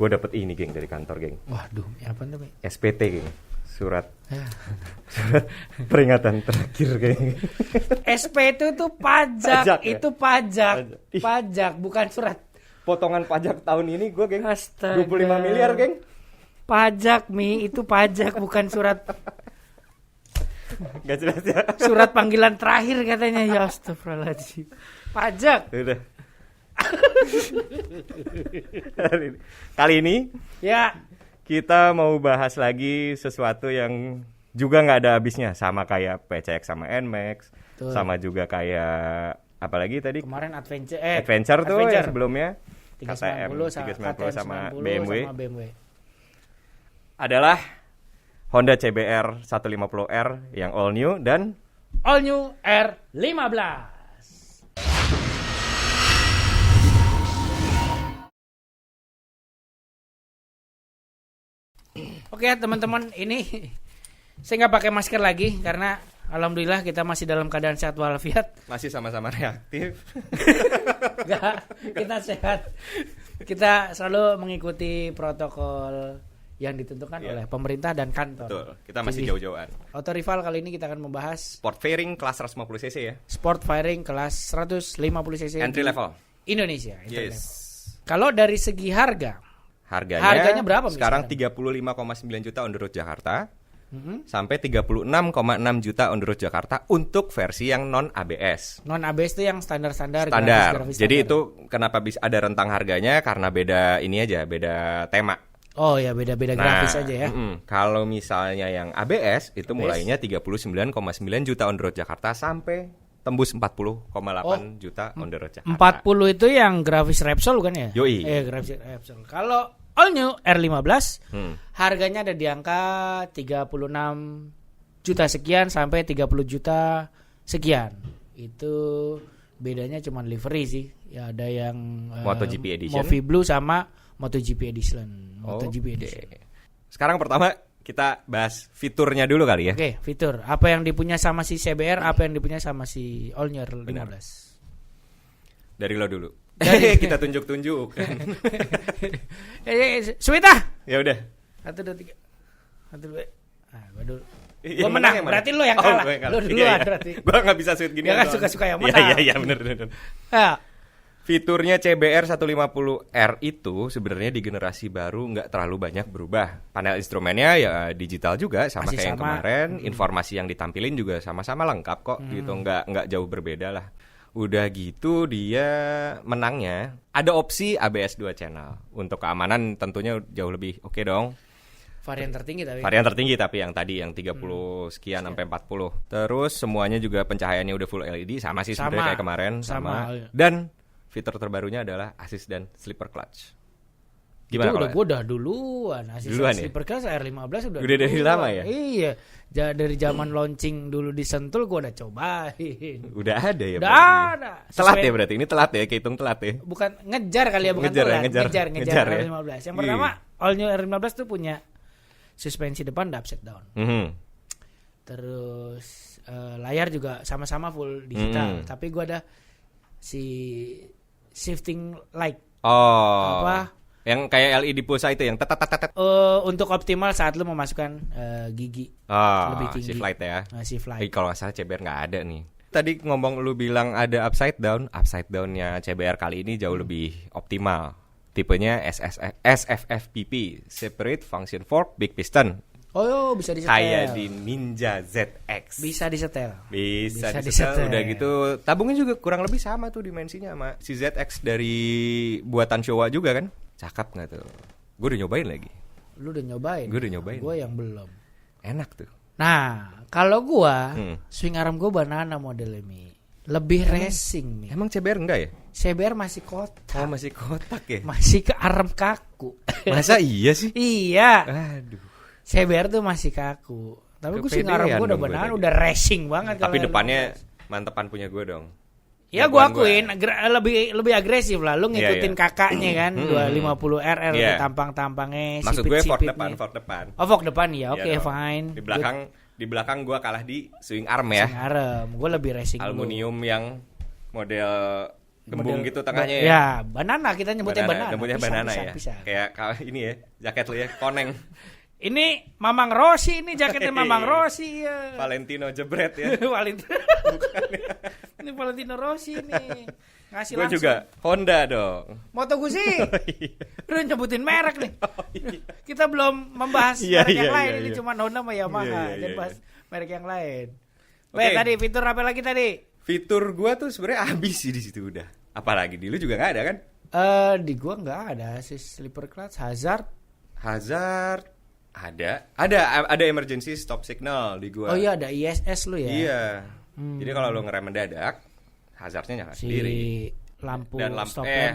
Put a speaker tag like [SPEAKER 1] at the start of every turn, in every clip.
[SPEAKER 1] Gue dapet ini geng dari kantor geng.
[SPEAKER 2] Waduh, apa tuh?
[SPEAKER 1] SPT geng. Surat peringatan terakhir kayaknya.
[SPEAKER 2] SP itu pajak,
[SPEAKER 1] Pajak, ya?
[SPEAKER 2] itu pajak.
[SPEAKER 1] Ih.
[SPEAKER 2] Pajak bukan surat.
[SPEAKER 1] Potongan pajak tahun ini gue geng
[SPEAKER 2] Astaga.
[SPEAKER 1] 25 miliar geng.
[SPEAKER 2] Pajak itu pajak bukan surat.
[SPEAKER 1] Gak jelas ya.
[SPEAKER 2] Surat panggilan terakhir katanya. Ya astagfirullahaladzim. Pajak.
[SPEAKER 1] Udah. Kali ini
[SPEAKER 2] Ya.
[SPEAKER 1] kita mau bahas lagi sesuatu yang juga nggak ada habisnya, sama kayak PCX sama NMAX,
[SPEAKER 2] Betul.
[SPEAKER 1] sama juga kayak apa lagi tadi?
[SPEAKER 2] Kemarin
[SPEAKER 1] Adventure tuh yang sebelumnya
[SPEAKER 2] 390
[SPEAKER 1] KTM 390 sama BMW.
[SPEAKER 2] sama BMW.
[SPEAKER 1] Adalah Honda CBR 150R yang all new dan
[SPEAKER 2] All New R15. Oke teman-teman, ini saya nggak pakai masker lagi karena alhamdulillah kita masih dalam keadaan sehat walafiat.
[SPEAKER 1] masih sama-sama reaktif.
[SPEAKER 2] Nggak, kita sehat. Kita selalu mengikuti protokol yang ditentukan oleh pemerintah dan kantor.
[SPEAKER 1] Betul, kita masih
[SPEAKER 2] Jadi,
[SPEAKER 1] jauh-jauhan.
[SPEAKER 2] Auto Rival kali ini kita akan membahas
[SPEAKER 1] Sport fairing kelas 150 cc ya.
[SPEAKER 2] Sport Firing kelas 150 cc
[SPEAKER 1] Entry
[SPEAKER 2] di
[SPEAKER 1] level.
[SPEAKER 2] Indonesia. Entry
[SPEAKER 1] Yes.
[SPEAKER 2] level. Kalau dari segi harga,
[SPEAKER 1] Harganya
[SPEAKER 2] berapa
[SPEAKER 1] sekarang
[SPEAKER 2] misalkan?
[SPEAKER 1] 35,9 juta on the road Jakarta
[SPEAKER 2] Mhm.
[SPEAKER 1] sampai 36,6 juta on the road Jakarta untuk versi yang non ABS.
[SPEAKER 2] non ABS itu yang standar-standar.
[SPEAKER 1] Standar.
[SPEAKER 2] grafis
[SPEAKER 1] Jadi
[SPEAKER 2] standar.
[SPEAKER 1] itu kenapa bisa ada rentang harganya karena beda ini aja, beda tema.
[SPEAKER 2] Oh ya beda-beda grafis aja ya.
[SPEAKER 1] Kalau misalnya yang ABS itu mulainya 39,9 juta on the road Jakarta sampai tembus 40,8 juta on the road Jakarta.
[SPEAKER 2] 40 itu yang grafis Repsol kan ya?
[SPEAKER 1] Yoi.
[SPEAKER 2] Grafis Repsol. Kalau All New R15
[SPEAKER 1] Hmm.
[SPEAKER 2] harganya ada di angka 36 juta sekian sampai 30 juta sekian. Itu bedanya cuma livery sih. Ya ada yang
[SPEAKER 1] MotoGP Edition.
[SPEAKER 2] Movi Blue sama MotoGP Edition. MotoGP
[SPEAKER 1] Oke.
[SPEAKER 2] Edition.
[SPEAKER 1] Sekarang pertama kita bahas fiturnya dulu kali ya.
[SPEAKER 2] Oke, fitur. Apa yang dipunya sama si CBR, apa yang dipunya sama si All New R15.
[SPEAKER 1] Benar. Dari lo dulu.
[SPEAKER 2] Dari-
[SPEAKER 1] Kita tunjuk-tunjuk.
[SPEAKER 2] Sweet ah.
[SPEAKER 1] Ya udah.
[SPEAKER 2] 1 2 3. 1 2. Ah, gua dulu.
[SPEAKER 1] Yang
[SPEAKER 2] Gua menang,
[SPEAKER 1] yang mana?
[SPEAKER 2] berarti lo yang kalah.
[SPEAKER 1] gue yang
[SPEAKER 2] Lo
[SPEAKER 1] Iya,
[SPEAKER 2] duluan
[SPEAKER 1] iya.
[SPEAKER 2] berarti.
[SPEAKER 1] Gua nggak bisa sweet gini.
[SPEAKER 2] Dia kan
[SPEAKER 1] doang.
[SPEAKER 2] suka-suka yang
[SPEAKER 1] Iya,
[SPEAKER 2] menang.
[SPEAKER 1] iya, iya, bener.
[SPEAKER 2] Ya.
[SPEAKER 1] Fiturnya CBR 150R itu sebenarnya di generasi baru nggak terlalu banyak berubah. Panel instrumennya ya digital juga sama
[SPEAKER 2] Masih
[SPEAKER 1] kayak yang
[SPEAKER 2] sama.
[SPEAKER 1] kemarin. Informasi yang ditampilin juga sama-sama lengkap kok gitu, nggak jauh berbeda lah. Udah gitu dia menangnya ada opsi ABS 2 channel. Untuk keamanan tentunya jauh lebih oke dong.
[SPEAKER 2] Varian tertinggi tapi.
[SPEAKER 1] Varian tertinggi tapi yang tadi yang 30 sekian sampai 40. Terus semuanya juga pencahayaannya udah full LED sama sih sebenarnya
[SPEAKER 2] Sama.
[SPEAKER 1] kayak kemarin
[SPEAKER 2] Sama.
[SPEAKER 1] Dan fitur terbarunya adalah assist dan slipper clutch.
[SPEAKER 2] Itu
[SPEAKER 1] Gimana
[SPEAKER 2] udah
[SPEAKER 1] kalau?
[SPEAKER 2] gua udah duluan.
[SPEAKER 1] Duluan ya?
[SPEAKER 2] Sleeper Class R15 udah
[SPEAKER 1] Udah dari
[SPEAKER 2] duluan.
[SPEAKER 1] lama ya?
[SPEAKER 2] Iya. Dari zaman launching dulu di Sentul gua udah cobain.
[SPEAKER 1] Udah ada ya
[SPEAKER 2] Udah
[SPEAKER 1] berarti?
[SPEAKER 2] ada.
[SPEAKER 1] Telat
[SPEAKER 2] Sesuai-
[SPEAKER 1] ya berarti ini telat ya, kehitung telat ya.
[SPEAKER 2] Bukan ngejar kali ya, bukan
[SPEAKER 1] Ngejar ya,
[SPEAKER 2] telat.
[SPEAKER 1] ngejar
[SPEAKER 2] Ngejar
[SPEAKER 1] ya.
[SPEAKER 2] R15. Yang
[SPEAKER 1] Iya.
[SPEAKER 2] pertama, All New R15 tuh punya suspensi depan udah upside down.
[SPEAKER 1] Mhm.
[SPEAKER 2] Terus layar juga sama-sama full digital, tapi gua ada si shifting light
[SPEAKER 1] Oh.
[SPEAKER 2] Apa?
[SPEAKER 1] Yang kayak LED pulsa itu yang tet.
[SPEAKER 2] untuk optimal saat lu memasukkan gigi
[SPEAKER 1] Oh,
[SPEAKER 2] lebih tinggi.
[SPEAKER 1] shift light ya.
[SPEAKER 2] Shift light.
[SPEAKER 1] Kalau nggak salah CBR nggak ada nih. Tadi ngomong lu bilang ada upside downnya CBR kali ini jauh lebih optimal. Tipenya SFFPP, Separate Function Fork Big Piston.
[SPEAKER 2] Oh, bisa disetel.
[SPEAKER 1] Kayak di Ninja ZX.
[SPEAKER 2] Bisa disetel.
[SPEAKER 1] Bisa
[SPEAKER 2] Bisa
[SPEAKER 1] disetel.
[SPEAKER 2] disetel.
[SPEAKER 1] Udah gitu tabungnya juga kurang lebih sama tuh dimensinya sama si ZX dari buatan Showa juga kan. Cakep nggak tuh? Gue udah nyobain lagi.
[SPEAKER 2] Lu udah nyobain?
[SPEAKER 1] Gue udah nyobain.
[SPEAKER 2] Gue yang belum.
[SPEAKER 1] Enak tuh.
[SPEAKER 2] Nah, kalau gua
[SPEAKER 1] Hmm.
[SPEAKER 2] swing arm gua banana model ini. Lebih racing nih.
[SPEAKER 1] Emang CBR enggak ya?
[SPEAKER 2] CBR masih kotak.
[SPEAKER 1] Oh masih kotak ya?
[SPEAKER 2] Masih ke arm kaku.
[SPEAKER 1] Masa iya sih?
[SPEAKER 2] Iya.
[SPEAKER 1] Aduh.
[SPEAKER 2] CBR tuh masih kaku. Tapi gue swing arm
[SPEAKER 1] Kepedean
[SPEAKER 2] gua udah
[SPEAKER 1] dong gue
[SPEAKER 2] banana,
[SPEAKER 1] tadi.
[SPEAKER 2] udah racing banget.
[SPEAKER 1] Tapi
[SPEAKER 2] kalau
[SPEAKER 1] depannya mantepan punya gue dong.
[SPEAKER 2] ya gua
[SPEAKER 1] Jagoan
[SPEAKER 2] akuin lebih agresif lah. Lu ngikutin
[SPEAKER 1] Iya.
[SPEAKER 2] kakaknya kan 250 RR
[SPEAKER 1] Iya.
[SPEAKER 2] tampang-tampangnya
[SPEAKER 1] Maksud gue fork
[SPEAKER 2] sipit-sipitnya.
[SPEAKER 1] depan.
[SPEAKER 2] Oh, fork depan ya. Oke,
[SPEAKER 1] Iya dong.
[SPEAKER 2] fine.
[SPEAKER 1] Di belakang gue kalah di swing arm ya.
[SPEAKER 2] Swing arm. Gue lebih racing dulu.
[SPEAKER 1] Aluminium yang model Gembung
[SPEAKER 2] model-
[SPEAKER 1] gitu tengahnya ya.
[SPEAKER 2] Ya, banana kita nyebutnya banana.
[SPEAKER 1] Nyebutnya
[SPEAKER 2] Pisang,
[SPEAKER 1] banana
[SPEAKER 2] pisang,
[SPEAKER 1] ya.
[SPEAKER 2] pisang.
[SPEAKER 1] Kayak ini ya, jaket lu ya, koneng.
[SPEAKER 2] Ini Mamang Rossi, ini jaketnya Mamang Rossi ya.
[SPEAKER 1] Valentino jebret ya.
[SPEAKER 2] Valentino. Ini Valentino Rossi nih. Ngasih
[SPEAKER 1] Gue
[SPEAKER 2] langsung.
[SPEAKER 1] juga Honda dong.
[SPEAKER 2] Moto Guzzi. Udah nyebutin merek nih. Kita belum membahas
[SPEAKER 1] Iya,
[SPEAKER 2] merek yang
[SPEAKER 1] iya,
[SPEAKER 2] lain.
[SPEAKER 1] iya,
[SPEAKER 2] Ini
[SPEAKER 1] iya.
[SPEAKER 2] cuma Honda sama Yamaha.
[SPEAKER 1] Iya, iya,
[SPEAKER 2] Jangan
[SPEAKER 1] iya,
[SPEAKER 2] bahas merek yang lain.
[SPEAKER 1] Oke.
[SPEAKER 2] Weh, tadi fitur apa lagi tadi?
[SPEAKER 1] Fitur gua tuh sebenarnya habis sih di situ udah. Apalagi di lu juga nggak ada kan?
[SPEAKER 2] Di gua nggak ada sih slipper clutch, hazard.
[SPEAKER 1] Hazard ada emergency stop signal di gua.
[SPEAKER 2] Oh iya ada ISS lu ya.
[SPEAKER 1] Iya. Jadi kalau lu ngerem mendadak, hazardnya nyala
[SPEAKER 2] Si
[SPEAKER 1] sendiri.
[SPEAKER 2] lampu,
[SPEAKER 1] Dan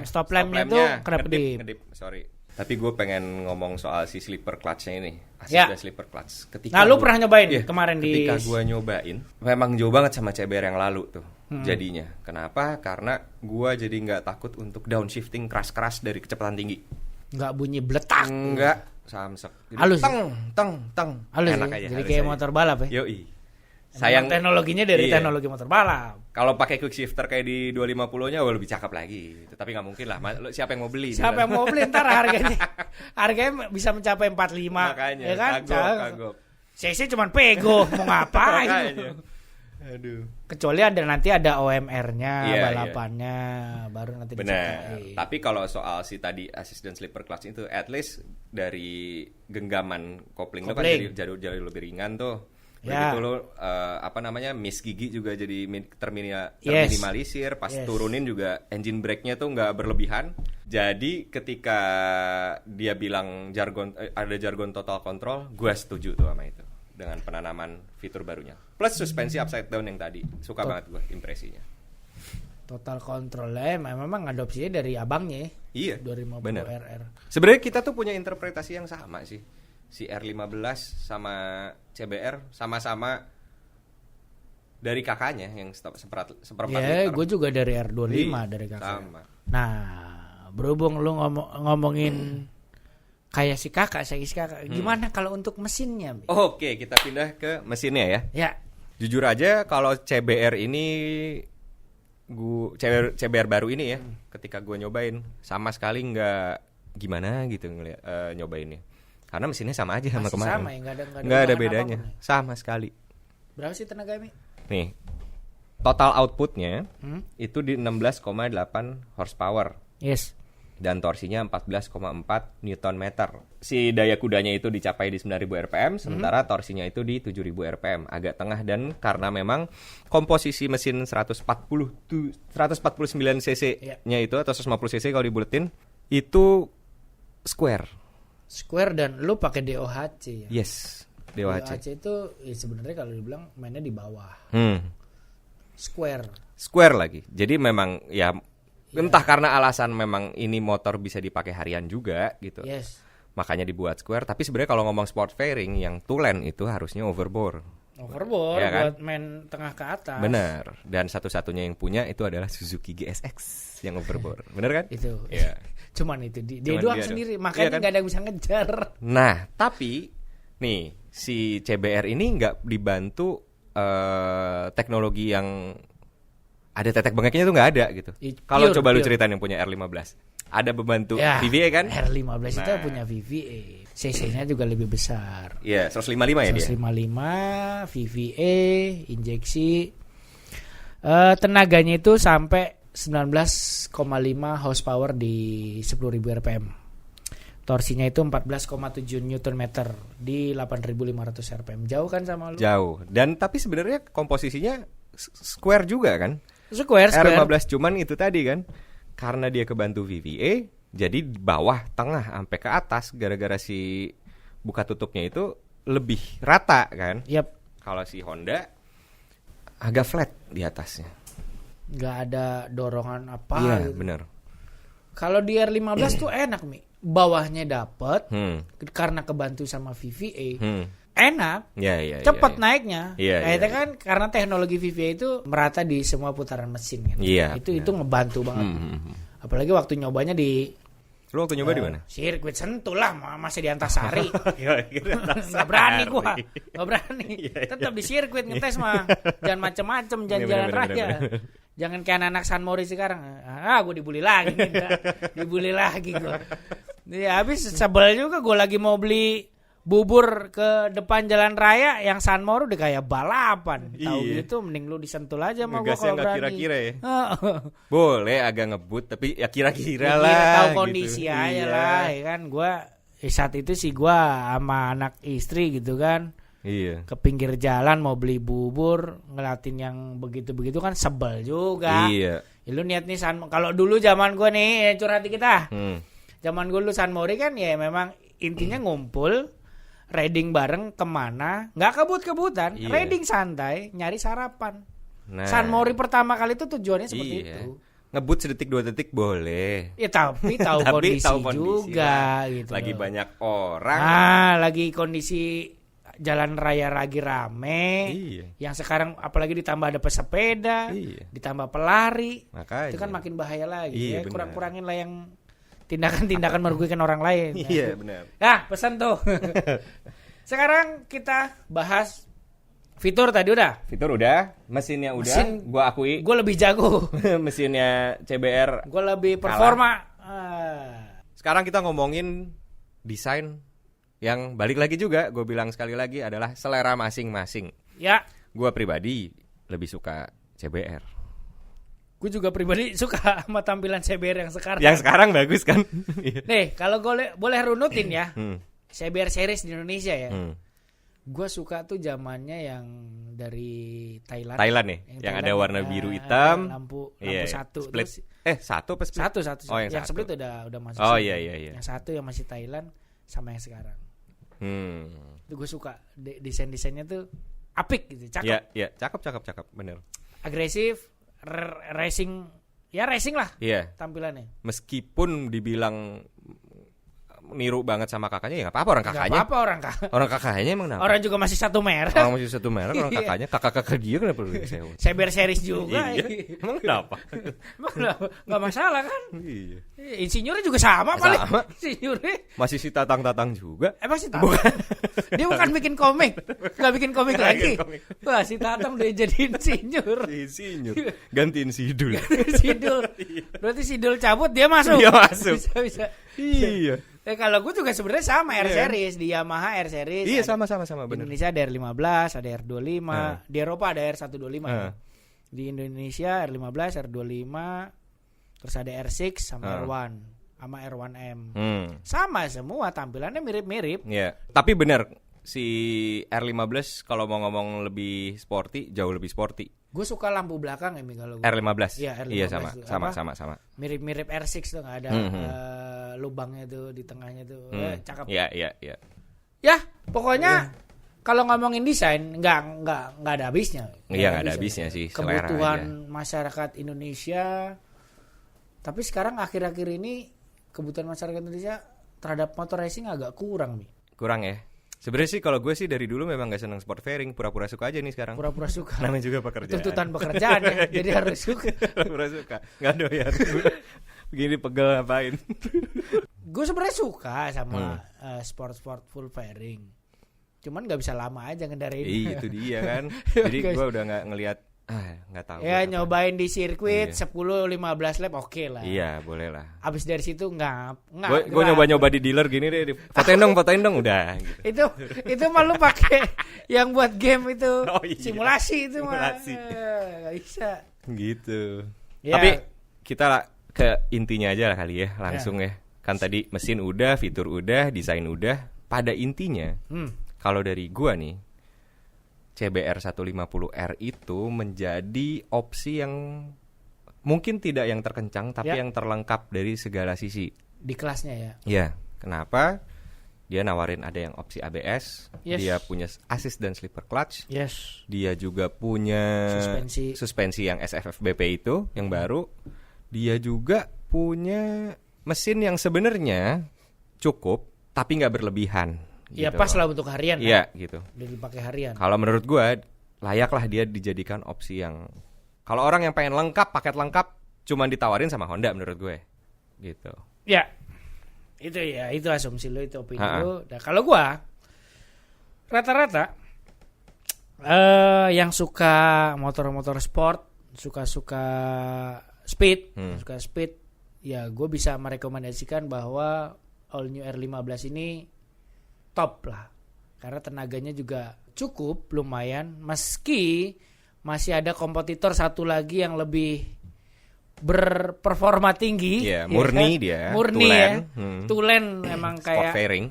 [SPEAKER 2] stop lampnya tuh kedap-kedip.
[SPEAKER 1] ngedip. Sorry. Tapi gue pengen ngomong soal si slipper clutch-nya ini.
[SPEAKER 2] Ya.
[SPEAKER 1] Assist dan slipper clutch.
[SPEAKER 2] Nah, lu pernah nyobain kemarin di-
[SPEAKER 1] Ketika gue nyobain, memang jauh banget sama CBR yang lalu tuh jadinya. Kenapa? Karena gue jadi nggak takut untuk downshifting keras-keras dari kecepatan tinggi.
[SPEAKER 2] Nggak bunyi bletak.
[SPEAKER 1] Enggak, samsek. Jadi
[SPEAKER 2] Halus.
[SPEAKER 1] teng.
[SPEAKER 2] Halus
[SPEAKER 1] Enak
[SPEAKER 2] ya?
[SPEAKER 1] aja.
[SPEAKER 2] Jadi
[SPEAKER 1] halus
[SPEAKER 2] kayak
[SPEAKER 1] aja.
[SPEAKER 2] motor balap ya.
[SPEAKER 1] Yoi.
[SPEAKER 2] Sayang teknologinya dari
[SPEAKER 1] Iya.
[SPEAKER 2] teknologi motor balap.
[SPEAKER 1] Kalau pakai quick shifter kayak di 250-nya lebih cakep lagi. Tapi nggak mungkin lah. Siapa yang mau beli?
[SPEAKER 2] Siapa yang mau beli ntar harganya bisa mencapai 45.
[SPEAKER 1] Makanya,
[SPEAKER 2] ya kan?
[SPEAKER 1] kagok.
[SPEAKER 2] CC cuman pego, mau ngapain?
[SPEAKER 1] Makanya. Aduh.
[SPEAKER 2] Kecuali nanti ada OMR-nya,
[SPEAKER 1] Iya,
[SPEAKER 2] balapannya, baru nanti
[SPEAKER 1] Benar.
[SPEAKER 2] diceritain.
[SPEAKER 1] Tapi kalau soal si tadi assist dan slipper clutch itu, at least dari genggaman kopling lo kan
[SPEAKER 2] Kopling.
[SPEAKER 1] jadi lebih ringan tuh.
[SPEAKER 2] Ya.
[SPEAKER 1] Begitu lo miss gigi juga jadi
[SPEAKER 2] Yes.
[SPEAKER 1] terminimalisir. Pas
[SPEAKER 2] Yes.
[SPEAKER 1] turunin juga engine brake-nya tuh nggak berlebihan. Jadi ketika dia bilang ada jargon total control, gue setuju tuh sama itu dengan penanaman fitur barunya. Plus suspensi upside down yang tadi, suka banget gue impresinya.
[SPEAKER 2] Total control memang adopsinya dari abangnya
[SPEAKER 1] Iya,
[SPEAKER 2] 2050
[SPEAKER 1] bener.
[SPEAKER 2] RR.
[SPEAKER 1] Sebenarnya kita tuh punya interpretasi yang sama sih. Si R15 sama CBR sama-sama dari kakaknya yang seperempat
[SPEAKER 2] Ya,
[SPEAKER 1] liter.
[SPEAKER 2] gue juga dari R25
[SPEAKER 1] Iya,
[SPEAKER 2] dari kakak.
[SPEAKER 1] sama.
[SPEAKER 2] Nah, berhubung lu ngomongin kayak si kakak, gimana kalau untuk mesinnya? Mi?
[SPEAKER 1] Oke, kita pindah ke mesinnya ya.
[SPEAKER 2] Ya,
[SPEAKER 1] Jujur aja kalau CBR ini CBR baru ini ya, ketika gue nyobain sama sekali nggak gimana gitu nyobainnya. Karena mesinnya sama aja sama
[SPEAKER 2] masih
[SPEAKER 1] kemarin.
[SPEAKER 2] sama ya, nggak ada
[SPEAKER 1] Nggak ada
[SPEAKER 2] perubahan
[SPEAKER 1] bedanya,
[SPEAKER 2] apapun ya?
[SPEAKER 1] sama sekali.
[SPEAKER 2] Berapa sih tenaga Mi?
[SPEAKER 1] Nih, total outputnya
[SPEAKER 2] Hmm?
[SPEAKER 1] itu di 16,8 horsepower
[SPEAKER 2] Yes.
[SPEAKER 1] dan torsinya 14,4 Newton meter. Si daya kudanya itu dicapai di 9.000 rpm, sementara torsinya itu di 7.000 rpm, agak tengah. Dan karena memang komposisi mesin 149 cc-nya itu atau 150 cc kalau dibuletin itu square.
[SPEAKER 2] Square dan lu pakai DOHC ya.
[SPEAKER 1] Yes, DOHC.
[SPEAKER 2] itu ya sebenarnya kalau dibilang mainnya di bawah. Square.
[SPEAKER 1] Square lagi. Jadi memang ya entah karena alasan memang ini motor bisa dipakai harian juga gitu.
[SPEAKER 2] Yes.
[SPEAKER 1] Makanya dibuat square. Tapi sebenarnya kalau ngomong sport fairing yang two lane itu harusnya overbore.
[SPEAKER 2] Overboard
[SPEAKER 1] Ya kan?
[SPEAKER 2] buat main tengah ke atas.
[SPEAKER 1] Benar. Dan satu-satunya yang punya itu adalah Suzuki GSX yang overbore. Benar kan?
[SPEAKER 2] Itu.
[SPEAKER 1] Iya.
[SPEAKER 2] Cuman itu dia
[SPEAKER 1] Cuman
[SPEAKER 2] doang
[SPEAKER 1] dia
[SPEAKER 2] sendiri,
[SPEAKER 1] doang.
[SPEAKER 2] makanya
[SPEAKER 1] Iya kan?
[SPEAKER 2] nggak ada yang bisa ngejar.
[SPEAKER 1] Nah, tapi nih si CBR ini nggak dibantu teknologi yang ada tetek bengeknya tuh nggak ada gitu. Kalau coba lu
[SPEAKER 2] pure.
[SPEAKER 1] ceritain yang punya R15, ada membantu
[SPEAKER 2] Ya,
[SPEAKER 1] VVA kan?
[SPEAKER 2] R15 itu
[SPEAKER 1] Nah.
[SPEAKER 2] punya VVA. CC-nya juga lebih besar.
[SPEAKER 1] Iya, 155 ya dia.
[SPEAKER 2] 155 VVA injeksi. Tenaganya itu sampai 19,5 horsepower di 10.000 rpm. Torsinya itu 14,7 Newton meter di 8.500 rpm. Jauh kan sama lu?
[SPEAKER 1] Jauh. Dan tapi sebenarnya komposisinya square juga kan?
[SPEAKER 2] Square.
[SPEAKER 1] R15 cuman itu tadi kan. Karena dia kebantu VVA, jadi di bawah, tengah, sampai ke atas gara-gara si buka tutupnya itu lebih rata kan?
[SPEAKER 2] Yap.
[SPEAKER 1] Kalau si Honda agak flat di atasnya.
[SPEAKER 2] Nggak ada dorongan apa
[SPEAKER 1] Iya,
[SPEAKER 2] gitu.
[SPEAKER 1] benar.
[SPEAKER 2] Kalau di R15 tuh enak Mi. Bawahnya dapet karena kebantu sama VVA. Enak.
[SPEAKER 1] Ya,
[SPEAKER 2] Cepat naiknya.
[SPEAKER 1] Iya,
[SPEAKER 2] Nah,
[SPEAKER 1] iya,
[SPEAKER 2] itu kan karena teknologi VVA itu merata di semua putaran mesin kan.
[SPEAKER 1] Iya,
[SPEAKER 2] Itu ngebantu banget. Apalagi waktu nyobanya di
[SPEAKER 1] Lu waktu nyoba di mana?
[SPEAKER 2] sirkuit Sentul lah, masih di Antasari.
[SPEAKER 1] Nggak
[SPEAKER 2] Nggak berani gua. Nggak berani.
[SPEAKER 1] Iya,
[SPEAKER 2] Tetap di sirkuit ngetes mah. Jangan macem-macem jalan-jalan
[SPEAKER 1] Bener,
[SPEAKER 2] raya. Jangan kayak anak San Mori sekarang. Gue dibully lagi nih. Dibully lagi gue. Ya, habis sebel juga gue lagi mau beli bubur ke depan jalan raya yang San Mori udah kayak balapan. Tahu gitu mending lu disentul aja sama gue kalau berani.
[SPEAKER 1] Kira-kira ya. Boleh agak ngebut tapi ya kira-kira
[SPEAKER 2] Ya,
[SPEAKER 1] lah.
[SPEAKER 2] tahu kondisi
[SPEAKER 1] gitu.
[SPEAKER 2] aja lah ya kan. Gue saat itu sih gue sama anak istri gitu kan.
[SPEAKER 1] Iya.
[SPEAKER 2] Ke pinggir jalan mau beli bubur, ngeliatin yang begitu-begitu kan sebel juga.
[SPEAKER 1] Iya.
[SPEAKER 2] Ya, lu niat nih kalau dulu zaman gue nih curhat dikit ah. Zaman gue lu San Mori kan ya memang intinya ngumpul, riding bareng kemana, nggak kebut-kebutan, riding santai, nyari sarapan.
[SPEAKER 1] Nah,
[SPEAKER 2] San Mori pertama kali itu tujuannya seperti itu.
[SPEAKER 1] Ngebut sedetik 2 detik boleh.
[SPEAKER 2] Ya tapi tahu kondisi juga lah. Gitu.
[SPEAKER 1] Lagi banyak orang.
[SPEAKER 2] Lagi kondisi jalan raya lagi rame. Yang sekarang apalagi ditambah ada pesepeda, ditambah pelari.
[SPEAKER 1] Makanya.
[SPEAKER 2] Itu kan makin bahaya lagi.
[SPEAKER 1] Benar.
[SPEAKER 2] Kurang-kurangin lah yang tindakan-tindakan merugikan orang lain.
[SPEAKER 1] Iya, benar.
[SPEAKER 2] Pesan tuh. Sekarang kita bahas fitur tadi udah.
[SPEAKER 1] Fitur udah, mesinnya udah. Gua akui.
[SPEAKER 2] Gue lebih jago.
[SPEAKER 1] Mesinnya CBR.
[SPEAKER 2] Gue lebih performa.
[SPEAKER 1] Sekarang kita ngomongin desain yang balik lagi juga, gue bilang sekali lagi adalah selera masing-masing.
[SPEAKER 2] Ya.
[SPEAKER 1] Gue pribadi lebih suka CBR.
[SPEAKER 2] Gue juga pribadi suka sama tampilan CBR yang sekarang.
[SPEAKER 1] Yang sekarang bagus kan?
[SPEAKER 2] Nih, kalau gue boleh runutin ya, CBR series di Indonesia ya. Gue suka tuh zamannya yang dari Thailand.
[SPEAKER 1] Thailand nih, yang ada warna biru hitam.
[SPEAKER 2] Lampu satu.
[SPEAKER 1] Split. Satu apa split?
[SPEAKER 2] Satu.
[SPEAKER 1] Oh, yang
[SPEAKER 2] split udah masuk.
[SPEAKER 1] Oh iya.
[SPEAKER 2] Yang satu yang masih Thailand sama yang sekarang. Itu gue suka desain-desainnya tuh apik gitu, cakep.
[SPEAKER 1] Iya, cakep, bener.
[SPEAKER 2] Agresif, racing lah.
[SPEAKER 1] Iya.
[SPEAKER 2] Tampilannya.
[SPEAKER 1] Meskipun dibilang niru banget sama kakaknya, ya nggak apa-apa orang kakaknya.
[SPEAKER 2] Nggak apa-apa
[SPEAKER 1] orang kakaknya emang kenapa?
[SPEAKER 2] Orang juga masih satu merek.
[SPEAKER 1] Orang masih satu merek, orang kakaknya, kakak dia kenapa lu sewa?
[SPEAKER 2] CBR series juga.
[SPEAKER 1] Emang kenapa?
[SPEAKER 2] Nggak masalah kan?
[SPEAKER 1] Iya.
[SPEAKER 2] Insinyurnya juga sama paling. Insinyurnya
[SPEAKER 1] masih si Tatang juga.
[SPEAKER 2] Masih Tatang. Dia bukan bikin komik, nggak bikin komik lagi. Wah, si Tatang udah jadi insinyur.
[SPEAKER 1] Gantiin Sidul.
[SPEAKER 2] Berarti Sidul cabut dia masuk. Bisa.
[SPEAKER 1] Iya.
[SPEAKER 2] Kalau gue juga sebenarnya sama R series di Yamaha R series.
[SPEAKER 1] Iya, sama benar.
[SPEAKER 2] Di Indonesia ada R15, ada R25, di Eropa ada R125. Di Indonesia R15, R25, terus ada R6 sama R1 sama R1M. Sama semua tampilannya mirip-mirip.
[SPEAKER 1] Iya. Tapi benar si R15 kalau mau ngomong lebih sporty, jauh lebih sporty.
[SPEAKER 2] Gue suka lampu belakang ya kalau
[SPEAKER 1] R15.
[SPEAKER 2] Iya, R15.
[SPEAKER 1] Iya sama.
[SPEAKER 2] Mirip-mirip R6 tuh nggak ada lubangnya tuh di tengahnya tuh. Cakep.
[SPEAKER 1] Iya.
[SPEAKER 2] Ya, pokoknya kalau ngomongin desain nggak ada habisnya.
[SPEAKER 1] Iya, nggak ada habisnya sih.
[SPEAKER 2] Kebutuhan masyarakat Indonesia. Tapi sekarang akhir-akhir ini kebutuhan masyarakat Indonesia terhadap motor racing agak kurang nih.
[SPEAKER 1] Kurang ya. Sebenarnya sih kalau gue sih dari dulu memang gak seneng sport fairing, pura-pura suka aja nih sekarang.
[SPEAKER 2] Pura-pura suka.
[SPEAKER 1] Namanya juga pekerjaan.
[SPEAKER 2] Tuntutan pekerjaan ya, jadi harus suka.
[SPEAKER 1] Pura-pura suka. Gak doyan. Begini pegel ngapain.
[SPEAKER 2] Gue sebenarnya suka sama sport full fairing. Cuman gak bisa lama aja ngendarain.
[SPEAKER 1] Itu dia kan. Jadi gue udah gak ngelihat nggak tahu.
[SPEAKER 2] Ya nyobain di sirkuit 10-15 lap oke lah.
[SPEAKER 1] Iya boleh lah.
[SPEAKER 2] Abis dari situ nggak.
[SPEAKER 1] Gue nyoba di dealer gini deh. Fotoin dong udah. Gitu.
[SPEAKER 2] Itu malu pakai yang buat game itu simulasi itu mah. Nggak bisa.
[SPEAKER 1] Gitu.
[SPEAKER 2] Ya.
[SPEAKER 1] Tapi kita ke intinya aja lah kali ya langsung ya. Kan tadi mesin udah, fitur udah, desain udah. Pada intinya kalau dari gua nih. CBR 150R itu menjadi opsi yang mungkin tidak yang terkencang tapi yang terlengkap dari segala sisi.
[SPEAKER 2] Di kelasnya ya.
[SPEAKER 1] Iya, kenapa? Dia nawarin ada yang opsi ABS, dia punya assist dan slipper clutch. Dia juga punya suspensi yang SFFBP itu yang baru. Dia juga punya mesin yang sebenarnya cukup tapi nggak berlebihan.
[SPEAKER 2] Iya gitu. Pas lah untuk harian.
[SPEAKER 1] Iya gitu.
[SPEAKER 2] Udah dipakai harian.
[SPEAKER 1] Kalau menurut gue layaklah dia dijadikan opsi yang kalau orang yang pengen lengkap paket lengkap cuman ditawarin sama Honda menurut gue gitu.
[SPEAKER 2] Ya itu asumsi lo, itu opini lo. Nah kalau gue rata-rata yang suka motor-motor sport suka speed, ya gue bisa merekomendasikan bahwa All New R15 ini top lah. Karena tenaganya juga cukup lumayan, meski masih ada kompetitor satu lagi yang lebih berperforma tinggi.
[SPEAKER 1] Iya, murni
[SPEAKER 2] kan?
[SPEAKER 1] dia.
[SPEAKER 2] Murni
[SPEAKER 1] Tulen.
[SPEAKER 2] ya. Tulen memang
[SPEAKER 1] Sport
[SPEAKER 2] kayak
[SPEAKER 1] fairing.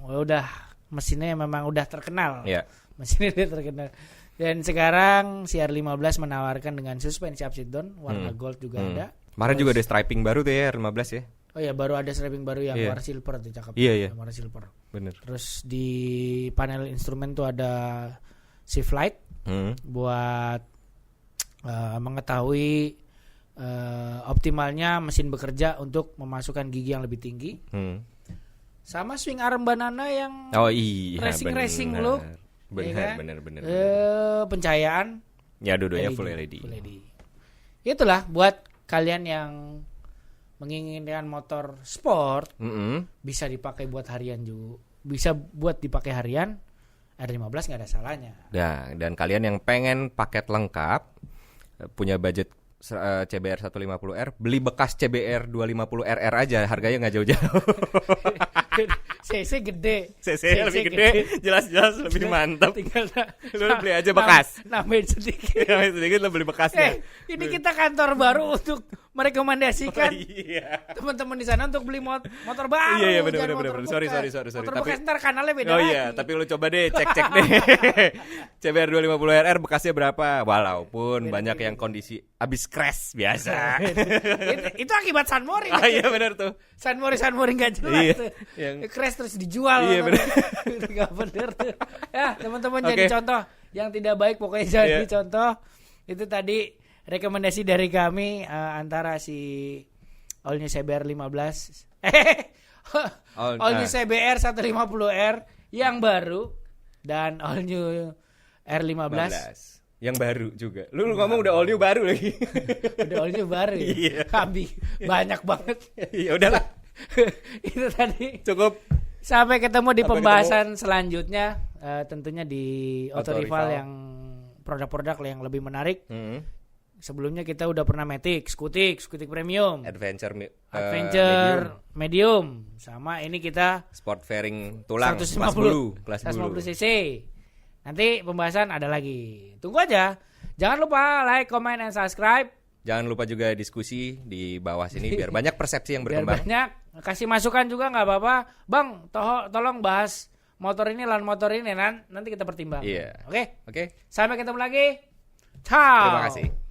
[SPEAKER 2] udah mesinnya memang udah terkenal.
[SPEAKER 1] Iya.
[SPEAKER 2] Mesinnya udah terkenal. Dan sekarang si R15 menawarkan dengan suspensi upside down warna gold juga ada.
[SPEAKER 1] Kemarin juga ada striping baru tuh ya R15 ya.
[SPEAKER 2] Oh ya, baru ada striping baru yang
[SPEAKER 1] Iya.
[SPEAKER 2] warna silver tuh, cakep.
[SPEAKER 1] Iya.
[SPEAKER 2] Yang warna silver.
[SPEAKER 1] Bener.
[SPEAKER 2] Terus di panel instrumen tuh ada shift light buat mengetahui optimalnya mesin bekerja untuk memasukkan gigi yang lebih tinggi. Sama swing arm banana yang
[SPEAKER 1] Oh iya.
[SPEAKER 2] racing look.
[SPEAKER 1] Bener.
[SPEAKER 2] Pencahayaan
[SPEAKER 1] Ya dua-duanya full LED.
[SPEAKER 2] Itulah buat kalian yang menginginkan motor sport, bisa dipakai buat harian juga. Bisa buat dipakai harian, R15 nggak ada salahnya.
[SPEAKER 1] Dan kalian yang pengen paket lengkap, punya budget CBR 150R, beli bekas CBR 250RR aja, harganya nggak jauh-jauh.
[SPEAKER 2] CC gede.
[SPEAKER 1] CC lebih gede, jelas-jelas lebih mantap.
[SPEAKER 2] Tinggal
[SPEAKER 1] Lu beli aja bekas.
[SPEAKER 2] Nambahin sedikit.
[SPEAKER 1] Nambahin sedikit lu beli bekasnya.
[SPEAKER 2] Ini kita kantor baru untuk merekomendasikan
[SPEAKER 1] Iya.
[SPEAKER 2] teman-teman di sana untuk beli motor baru.
[SPEAKER 1] Iya
[SPEAKER 2] jangan
[SPEAKER 1] benar.
[SPEAKER 2] motor
[SPEAKER 1] Sorry.
[SPEAKER 2] bekas. Motor
[SPEAKER 1] Tapi
[SPEAKER 2] bekas ntar kanalnya beda
[SPEAKER 1] oh
[SPEAKER 2] lagi.
[SPEAKER 1] iya, tapi lu coba deh cek deh. CBR 250RR bekasnya berapa? Walaupun banyak yang kondisi habis crash biasa.
[SPEAKER 2] itu akibat Sunmori.
[SPEAKER 1] Ah iya benar tuh.
[SPEAKER 2] Sunmori nggak jelas
[SPEAKER 1] Iya,
[SPEAKER 2] tuh.
[SPEAKER 1] yang-
[SPEAKER 2] Crash terus dijual.
[SPEAKER 1] Iya, bener.
[SPEAKER 2] Itu nggak bener tuh. Ya teman-teman
[SPEAKER 1] Oke.
[SPEAKER 2] jadi contoh yang tidak baik pokoknya jadi contoh. Itu tadi rekomendasi dari kami antara si All New CBR 15 All New CBR 150R yang baru dan All New R15
[SPEAKER 1] yang baru juga. Lu ngomong udah all new baru lagi.
[SPEAKER 2] udah All New baru ya.
[SPEAKER 1] Iya.
[SPEAKER 2] Kambing banyak banget.
[SPEAKER 1] Ya udahlah.
[SPEAKER 2] Itu tadi.
[SPEAKER 1] Cukup.
[SPEAKER 2] Sampai ketemu di
[SPEAKER 1] Sampai
[SPEAKER 2] pembahasan selanjutnya, tentunya di Autorival
[SPEAKER 1] Autorival.
[SPEAKER 2] yang produk-produk yang lebih menarik. Sebelumnya kita udah pernah Matic, Scutic Premium,
[SPEAKER 1] Adventure
[SPEAKER 2] Medium. Sama ini kita
[SPEAKER 1] Sport fairing tulang
[SPEAKER 2] 150
[SPEAKER 1] kelas bulu, kelas bulu.
[SPEAKER 2] 150 cc. Nanti pembahasan ada lagi. Tunggu aja. Jangan lupa like, comment, and subscribe.
[SPEAKER 1] Jangan lupa juga diskusi di bawah sini biar banyak persepsi yang
[SPEAKER 2] Biar
[SPEAKER 1] berkembang.
[SPEAKER 2] banyak. Kasih masukan juga nggak apa-apa. Bang, tolong bahas motor ini, lawan motor ini. Nanti kita pertimbangkan.
[SPEAKER 1] Iya.
[SPEAKER 2] Oke?
[SPEAKER 1] Oke.
[SPEAKER 2] Sampai ketemu lagi. Ciao.
[SPEAKER 1] Terima kasih.